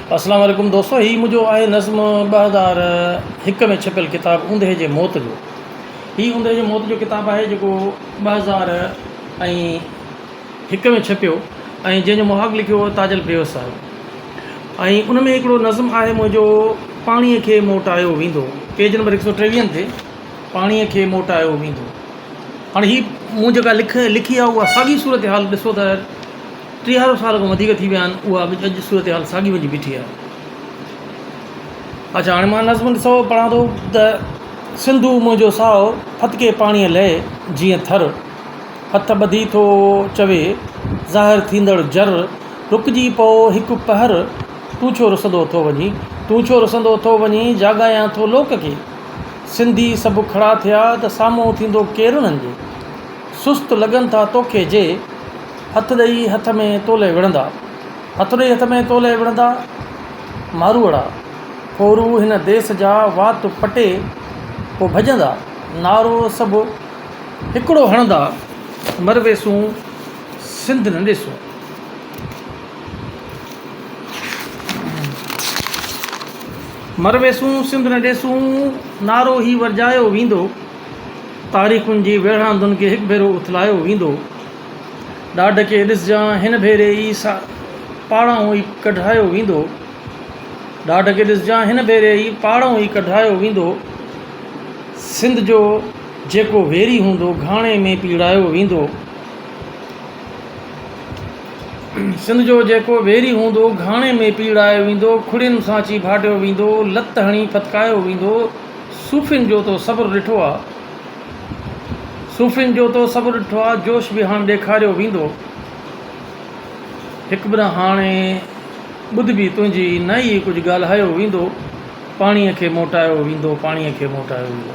अस्सलाम वालेकुम दोस्तों, ही मुझो आहे नज़्म 2001 में छपियल किताब ऊंदहि जे मौत जो। ही ऊंदहि जे मौत जो किताब है जो 2001 में छपियो ऐं जंहिंजो मुहाग लिखियो हो ताजल प्रियो साहिब। ऐं उन में हिकिड़ो नज़्म आहे मुंहिंजो पाणीअ खे मोटायो वेंदो, पेज नंबर 123 ते पाणीअ खे मोटायो वेंदो। हाणे ही मूं जेका लिखी आहे उहा साॻी सूरत हाल ॾिसो त 30 साल खां वधीक थी विया आहिनि, उहा अॼु सूरत हाल साॻी वञी बीठी आहे। अच्छा, हाणे मां नज़्म ॾिसो पढ़ां थो त सिंधू मुंहिंजो साओ फतके पाणीअ लहे जीअं थर, हथ ॿधी थो चवे ज़ाहिर थींदड़ जर, रुकिजी पओ हिकु पहर, तूं छो रुसंदो थो वञी, तूं छो रुसंदो थो वञी, जाॻायां थो लोक खे। सिंधी सभु खड़ा थिया त साम्हूं थींदो केरु उन्हनि जे, सुस्त लॻनि था तोखे जे, हथ ॾेई हथ में तोले विढ़ंदा, हथ ॾेई हथ में तोले विढ़ंदा। मारूअड़ा फोरू हिन देस जा वात पटे पोइ भॼंदा, नारो सभु हिकिड़ो हणंदा, मरवेसूं सिंध न ॾिसूं। मरवेसूं सिंध न ॾिसूं, नारो ही वरजायो वेंदो, तारीख़ुनि जी वेढ़ांदुनि खे हिकु भेरो उथलायो वेंदो। ॾाढ खे ॾिसजांइ हिन भेरे ई पाड़ां ई कढायो वेंदो, ॾाढ खे ॾिसजांइ हिन भेरे ई पाड़ां ई कढायो वेंदो। सिंध जो जेको वेरी हूंदो घाणे में पीड़ायो वेंदो, सिंध जो जेको वेरी हूंदो घाणे में पीड़ायो वेंदो। खुड़ियुनि सां अची भाटियो वेंदो, लत हणी फतकायो वेंदो। सूफ़ियुनि जो तो सब्र ॾिठो आहे, सूफ़ियुनि जो तो सब्र ॾिठो आहे, जोश बि हाणे ॾेखारियो वेंदो। हिकु ॿ हाणे ॿुध बि तुंहिंजी न ई कुझु ॻाल्हायो वेंदो, पाणीअ खे मोटायो वेंदो, पाणीअ खे मोटायो वेंदो।